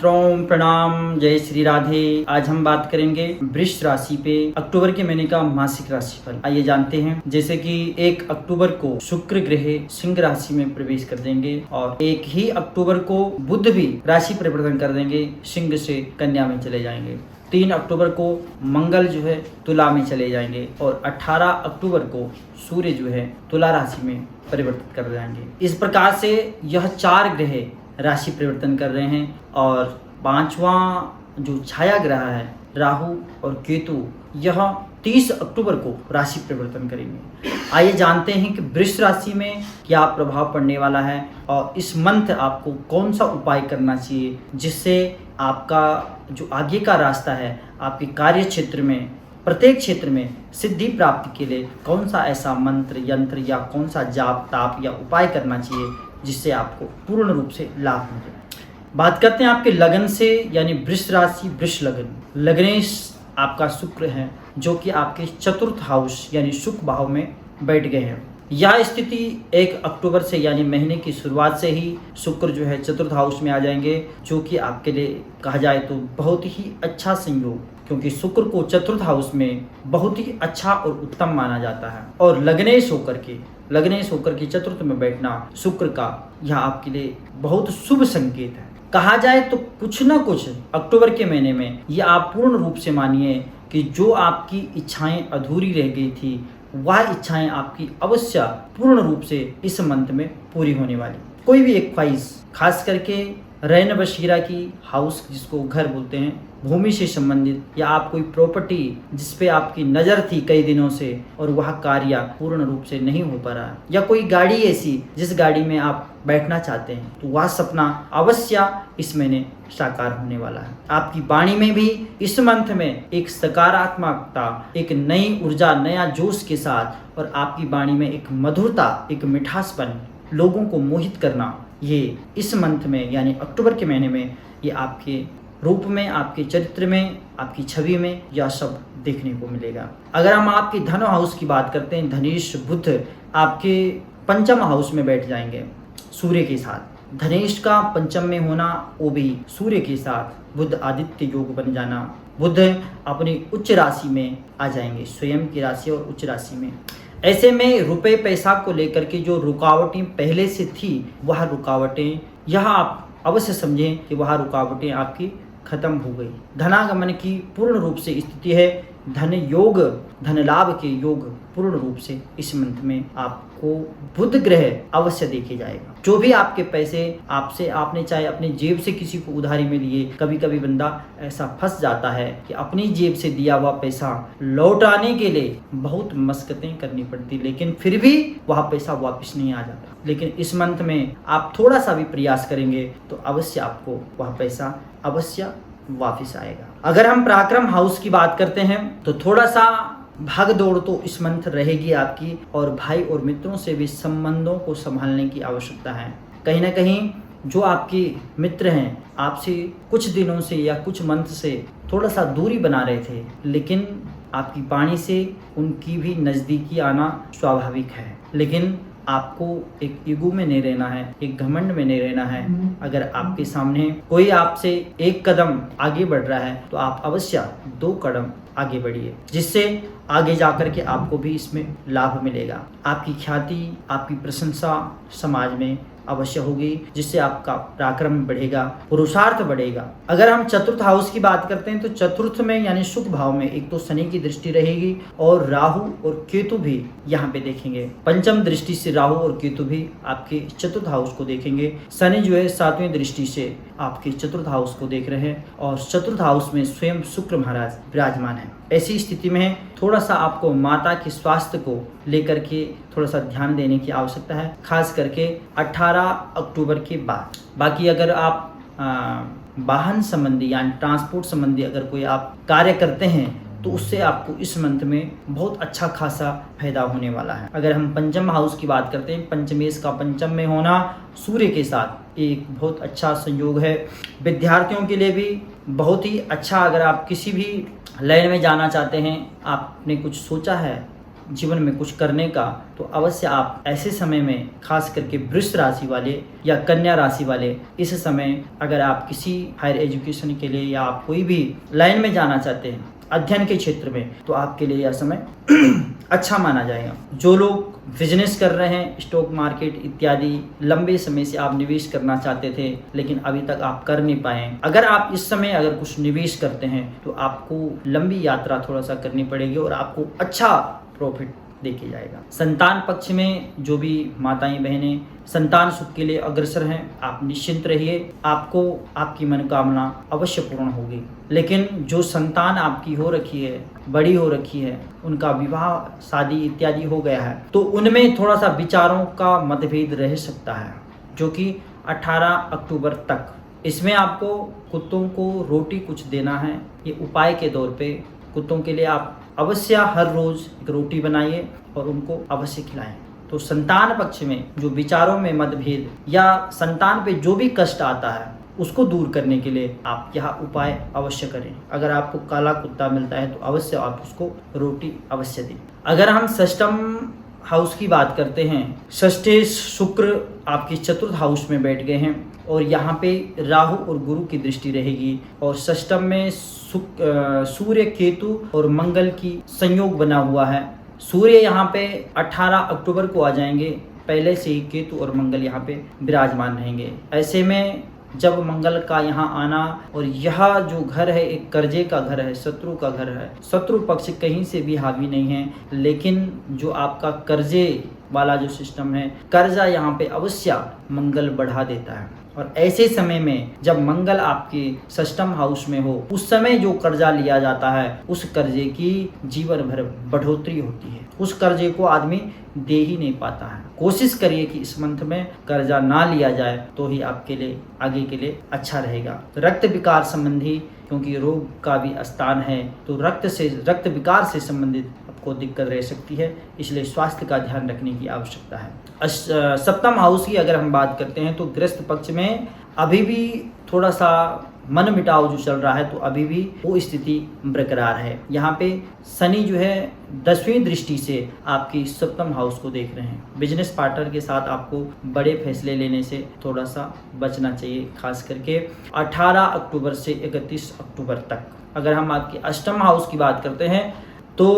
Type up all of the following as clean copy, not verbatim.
ओम प्रणाम, जय श्री राधे। आज हम बात करेंगे वृष राशि पे अक्टूबर के महीने का मासिक राशिफल। आइए जानते हैं। जैसे कि 1 अक्टूबर को शुक्र ग्रह सिंह राशि में प्रवेश कर देंगे और 1 ही अक्टूबर को बुध भी राशि परिवर्तन कर देंगे, सिंह से कन्या में चले जाएंगे। 3 अक्टूबर को मंगल जो है तुला में चले जाएंगे और 18 अक्टूबर को सूर्य जो है तुला राशि में परिवर्तित कर जाएंगे। इस प्रकार से यह 4 ग्रह राशि परिवर्तन कर रहे हैं और 5वां जो छाया ग्रह है राहु और केतु, यह 30 अक्टूबर को राशि परिवर्तन करेंगे। आइए जानते हैं कि वृष राशि में क्या प्रभाव पड़ने वाला है और इस मंथ आपको कौन सा उपाय करना चाहिए जिससे आपका जो आगे का रास्ता है, आपके कार्य क्षेत्र में, प्रत्येक क्षेत्र में सिद्धि प्राप्ति के लिए कौन सा ऐसा मंत्र, यंत्र या कौन सा जाप, ताप या उपाय करना चाहिए जिससे आपको पूर्ण रूप से लाभ मिले। बात करते हैं आपके लगन से, यानी वृष राशि, वृष लगन। लग्नेश आपका शुक्र है जो कि आपके चतुर्थ हाउस यानी सुख भाव में बैठ गए हैं। यह स्थिति 1 अक्टूबर से यानी महीने की शुरुआत से ही शुक्र जो है चतुर्थ हाउस में आ जाएंगे, जो कि आपके लिए कहा जाए तो बहुत ही अच्छा संयोग, क्योंकि शुक्र को चतुर्थ हाउस में बहुत ही अच्छा और उत्तम माना जाता है। और लग्नेश होकर के चतुर्थ में बैठना शुक्र का, यह आपके लिए बहुत शुभ संकेत है। कहा जाए तो कुछ न कुछ अक्टूबर के महीने में ये आप पूर्ण रूप से मानिए कि जो आपकी इच्छाएं अधूरी रह गई थी, वह इच्छाएं आपकी अवश्य पूर्ण रूप से इस मंथ में पूरी होने वाली। कोई भी एक ख्वाहिश, खास करके रैन बशीरा की, हाउस जिसको घर बोलते हैं, भूमि से संबंधित, या आप कोई प्रॉपर्टी जिस पे आपकी नज़र थी कई दिनों से और वह कार्य पूर्ण रूप से नहीं हो पा रहा, या कोई गाड़ी ऐसी जिस गाड़ी में आप बैठना चाहते हैं, तो वह सपना अवश्य इस महीने साकार होने वाला है। आपकी वाणी में भी इस मंथ में एक सकारात्मकता, एक नई ऊर्जा, नया जोश के साथ, और आपकी वाणी में एक मधुरता, एक मिठासपन, लोगों को मोहित करना, ये इस मंथ में यानी अक्टूबर के महीने में ये आपके रूप में, आपके चरित्र में, आपकी छवि में यह सब देखने को मिलेगा। अगर हम आपके धन हाउस की बात करते हैं, धनेश बुध आपके पंचम हाउस में बैठ जाएंगे सूर्य के साथ। धनेश का पंचम में होना, वो भी सूर्य के साथ, बुध आदित्य योग बन जाना, बुध अपनी उच्च राशि में आ जाएंगे, स्वयं की राशि और उच्च राशि में। ऐसे में रुपए पैसा को लेकर के जो रुकावटें पहले से थी, वह रुकावटें, यह आप अवश्य समझें कि वह रुकावटें आपकी खत्म हो गई। धनागमन की पूर्ण रूप से स्थिति है। धन योग, धन लाभ के योग पूर्ण रूप से इस मंथ में आपको बुध ग्रह अवश्य देखे जाएगा। जो भी आपके पैसे आपसे, आपने चाहे अपनी जेब से किसी को उधारी में लिए, कभी कभी बंदा ऐसा फंस जाता है कि अपनी जेब से दिया हुआ पैसा लौटाने के लिए बहुत मशक्कतें करनी पड़ती, लेकिन फिर भी वह पैसा वापस नहीं आ जाता। लेकिन इस मंथ में आप थोड़ा सा भी प्रयास करेंगे तो अवश्य आपको वह पैसा अवश्य वापस आएगा। अगर हम पराक्रम हाउस की बात करते हैं तो थोड़ा सा भाग दौड़ तो इस मंथ रहेगी आपकी, और भाई और मित्रों से भी संबंधों को संभालने की आवश्यकता है। कहीं ना कहीं जो आपके मित्र हैं, आपसे कुछ दिनों से या कुछ मंथ से थोड़ा सा दूरी बना रहे थे, लेकिन आपकी वाणी से उनकी भी नज़दीकी आना स्वाभाविक है। लेकिन आपको एक ईगो में नहीं रहना है, एक घमंड में नहीं रहना है। अगर आपके सामने कोई आपसे 1 कदम आगे बढ़ रहा है तो आप अवश्य 2 कदम आगे बढ़िए, जिससे आगे जाकर के आपको भी इसमें लाभ मिलेगा। आपकी ख्याति, आपकी प्रशंसा समाज में अवश्य होगी, जिससे आपका पराक्रम बढ़ेगा, पुरुषार्थ बढ़ेगा। अगर हम चतुर्थ हाउस की बात करते हैं तो चतुर्थ में यानी सुख भाव में एक तो शनि की दृष्टि रहेगी और राहु और केतु भी यहाँ पे देखेंगे। पंचम दृष्टि से राहु और केतु भी आपके चतुर्थ हाउस को देखेंगे। शनि जो है 7वीं दृष्टि से आपके चतुर्थ हाउस को देख रहे हैं और चतुर्थ हाउस में स्वयं शुक्र महाराज विराजमान है। ऐसी स्थिति में थोड़ा सा आपको माता के स्वास्थ्य को लेकर के थोड़ा सा ध्यान देने की आवश्यकता है, खास करके 18 अक्टूबर के बाद। बाकी अगर आप वाहन संबंधी यानी ट्रांसपोर्ट संबंधी अगर कोई आप कार्य करते हैं तो उससे आपको इस मंथ में बहुत अच्छा खासा फायदा होने वाला है। अगर हम पंचम हाउस की बात करते हैं, पंचमेश का पंचम में होना सूर्य के साथ एक बहुत अच्छा संयोग है। विद्यार्थियों के लिए भी बहुत ही अच्छा, अगर आप किसी भी लाइन में जाना चाहते हैं, आपने कुछ सोचा है, जीवन में कुछ करने का, तो अवश्य आप ऐसे समय में, खास करके वृष राशि वाले या कन्या राशि वाले, इस समय अगर आप किसी हायर एजुकेशन के लिए या आप कोई भी लाइन में जाना चाहते हैं अध्ययन के क्षेत्र में, तो आपके लिए यह समय अच्छा माना जाएगा। जो लोग बिजनेस कर रहे हैं, स्टॉक मार्केट इत्यादि, लंबे समय से आप निवेश करना चाहते थे लेकिन अभी तक आप कर नहीं पाए, अगर आप इस समय अगर कुछ निवेश करते हैं तो आपको लंबी यात्रा थोड़ा सा करनी पड़ेगी और आपको अच्छा प्रॉफिट देके जाएगा। संतान पक्ष में जो भी माताएं बहनें संतान सुख के लिए अग्रसर हैं, आप निश्चिंत रहिए, आपको आपकी मनोकामना अवश्य पूर्ण होगी। लेकिन जो संतान आपकी हो रखी है, बड़ी हो रखी है, उनका विवाह शादी इत्यादि हो गया है, तो उनमें थोड़ा सा विचारों का मतभेद रह सकता है, जो कि 18 अक्टूबर तक। इसमें आपको कुत्तों को रोटी कुछ देना है। ये उपाय के तौर पे कुत्तों के लिए आप अवश्य हर रोज एक रोटी बनाइए और उनको अवश्य खिलाएं। तो संतान पक्ष में जो विचारों में मतभेद या संतान पे जो भी कष्ट आता है उसको दूर करने के लिए आप यह उपाय अवश्य करें। अगर आपको काला कुत्ता मिलता है तो अवश्य आप उसको रोटी अवश्य दें। अगर हम षष्ठम हाउस की बात करते हैं, षष्ठे शुक्र आपके चतुर्थ हाउस में बैठ गए हैं और यहाँ पे राहु और गुरु की दृष्टि रहेगी और षष्ठम में सूर्य केतु और मंगल की संयोग बना हुआ है। सूर्य यहाँ पे 18 अक्टूबर को आ जाएंगे, पहले से ही केतु और मंगल यहाँ पे विराजमान रहेंगे। ऐसे में जब मंगल का यहाँ आना, और यह जो घर है एक कर्जे का घर है, शत्रु का घर है, शत्रु पक्ष कहीं से भी हावी नहीं है, लेकिन जो आपका कर्जे वाला जो सिस्टम है, कर्जा यहाँ पे अवश्य मंगल बढ़ा देता है। और ऐसे समय में जब मंगल आपके षष्ठम हाउस में हो, उस समय जो कर्जा लिया जाता है उस कर्जे की जीवन भर बढ़ोतरी होती है, उस कर्जे को आदमी दे ही नहीं पाता है। कोशिश करिए कि इस मंथ में कर्जा ना लिया जाए, तो ही आपके लिए आगे के लिए अच्छा रहेगा। रक्त विकार संबंधी, क्योंकि रोग का भी स्थान है, तो रक्त विकार से संबंधित आपको दिक्कत रह सकती है, इसलिए स्वास्थ्य का ध्यान रखने की आवश्यकता है। सप्तम हाउस की अगर हम बात करते हैं तो गृहस्थ पक्ष में अभी भी थोड़ा सा मन मिटाव जो चल रहा है, तो अभी भी वो स्थिति बरकरार है। यहाँ पे शनि जो है 10वीं दृष्टि से आपकी सप्तम हाउस को देख रहे हैं। बिजनेस पार्टनर के साथ आपको बड़े फैसले लेने से थोड़ा सा बचना चाहिए, खास करके 18 अक्टूबर से 31 अक्टूबर तक। अगर हम आपकी अष्टम हाउस की बात करते हैं तो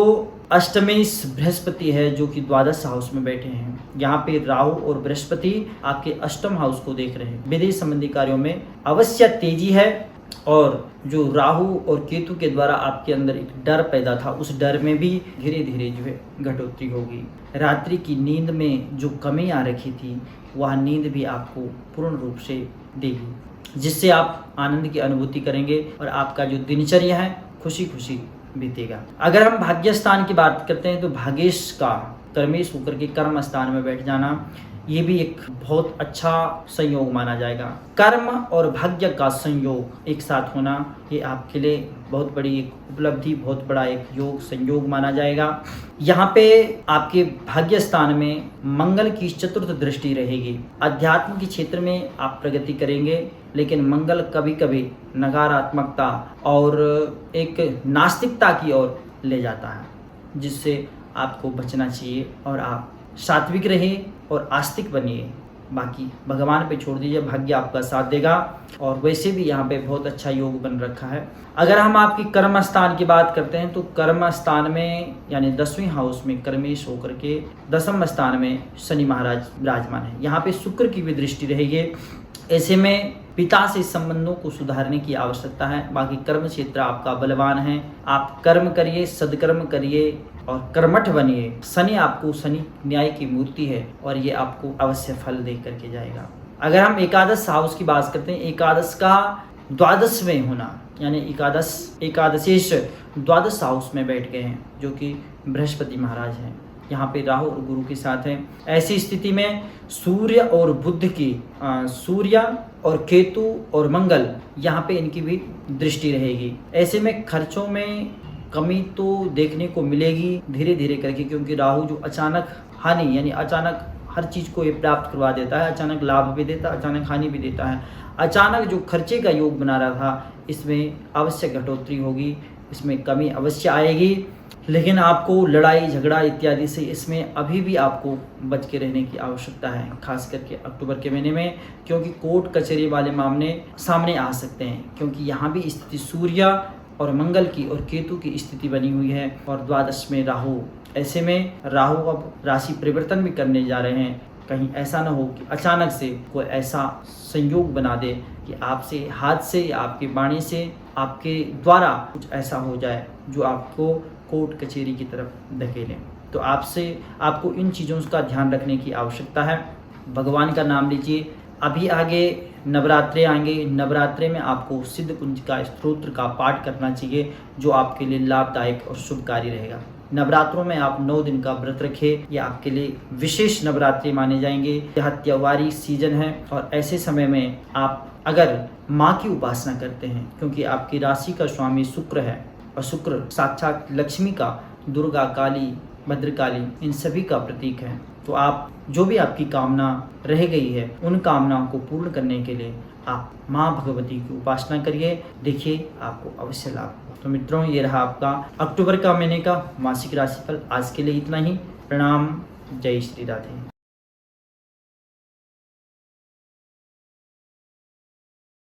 अष्टमेश बृहस्पति है जो कि द्वादश हाउस में बैठे हैं। यहाँ पे राहु और बृहस्पति आपके अष्टम हाउस को देख रहे हैं। विदेश संबंधी कार्यों में अवश्य तेजी है, और जो राहु और केतु के द्वारा आपके अंदर एक डर पैदा था, उस डर में भी धीरे धीरे जो है घटोतरी होगी। रात्रि की नींद में जो कमी आ रखी थी, वह नींद भी आपको पूर्ण रूप से देगी, जिससे आप आनंद की अनुभूति करेंगे और आपका जो दिनचर्या है खुशी खुशी बीतेगा। अगर हम भाग्य स्थान की बात करते हैं तो भाग्येश का कर्मेश होकर के कर्म स्थान में बैठ जाना, ये भी एक बहुत अच्छा संयोग माना जाएगा। कर्म और भाग्य का संयोग एक साथ होना, ये आपके लिए बहुत बड़ी एक उपलब्धि, बहुत बड़ा एक योग संयोग माना जाएगा। यहाँ पे आपके भाग्य स्थान में मंगल की चतुर्थ दृष्टि रहेगी। अध्यात्म के क्षेत्र में आप प्रगति करेंगे, लेकिन मंगल कभी कभी नकारात्मकता और एक नास्तिकता की ओर ले जाता है, जिससे आपको बचना चाहिए और आप सात्विक रहिए और आस्तिक बनिए। बाकी भगवान पे छोड़ दीजिए, भाग्य आपका साथ देगा। और वैसे भी यहाँ पे बहुत अच्छा योग बन रखा है। अगर हम आपकी कर्म स्थान की बात करते हैं तो कर्म स्थान में यानी 10वीं हाउस में कर्मेश होकर के दसम स्थान में शनि महाराज विराजमान है। यहाँ पे शुक्र की भी दृष्टि रहेगी। ऐसे में पिता से संबंधों को सुधारने की आवश्यकता है। बाकी कर्म क्षेत्र आपका बलवान है, आप कर्म करिए, सदकर्म करिए और कर्मठ बनिए। शनि न्याय की मूर्ति है और ये आपको अवश्य फल दे करके जाएगा। अगर हम एकादश हाउस की बात करते हैं, एकादश का द्वादश में होना, यानी एकादशेश द्वादश हाउस में बैठ गए हैं, जो कि बृहस्पति महाराज हैं। यहाँ पे राहु और गुरु के साथ हैं। ऐसी स्थिति में सूर्य और बुध की सूर्य और केतु और मंगल, यहाँ पे इनकी भी दृष्टि रहेगी। ऐसे में खर्चों में कमी तो देखने को मिलेगी धीरे धीरे करके, क्योंकि राहु जो अचानक हानि यानी अचानक हर चीज़ को ये प्राप्त करवा देता है, अचानक लाभ भी देता है, अचानक हानि भी देता है। अचानक जो खर्चे का योग बना रहा था, इसमें अवश्य घटोतरी होगी। इसमें कमी अवश्य आएगी, लेकिन आपको लड़ाई झगड़ा इत्यादि से इसमें अभी भी आपको बच के रहने की आवश्यकता है, खास करके अक्टूबर के महीने में, क्योंकि कोर्ट कचहरी वाले मामले सामने आ सकते हैं, क्योंकि यहाँ भी स्थिति सूर्य और मंगल की और केतु की स्थिति बनी हुई है और द्वादश में राहु। ऐसे में राहु अब राशि परिवर्तन भी करने जा रहे हैं। कहीं ऐसा न हो कि अचानक से कोई ऐसा संयोग बना दे कि आपसे हाथ से या आपकी वाणी से आपके द्वारा कुछ ऐसा हो जाए जो आपको कोर्ट कचहरी की तरफ धकेलें। तो आपको इन चीज़ों का ध्यान रखने की आवश्यकता है। भगवान का नाम लीजिए। अभी आगे नवरात्रे आएंगे, नवरात्रे में आपको सिद्ध कुंज का स्तोत्र का पाठ करना चाहिए, जो आपके लिए लाभदायक और शुभकारी रहेगा। नवरात्रों में आप 9 दिन का व्रत रखें, ये आपके लिए विशेष नवरात्रि माने जाएंगे। यह त्योहारी सीजन है और ऐसे समय में आप अगर माँ की उपासना करते हैं, क्योंकि आपकी राशि का स्वामी शुक्र है और शुक्र साक्षात लक्ष्मी का, दुर्गा, काली, भद्रकाली, इन सभी का प्रतीक है, तो आप जो भी आपकी कामना रह गई है उन कामनाओं को पूर्ण करने के लिए आप माँ भगवती की उपासना करिए। देखिए आपको अवश्य लाभ होगा। तो मित्रों, ये रहा आपका अक्टूबर का महीने का मासिक राशिफल। आज के लिए इतना ही। प्रणाम। जय श्री राधे।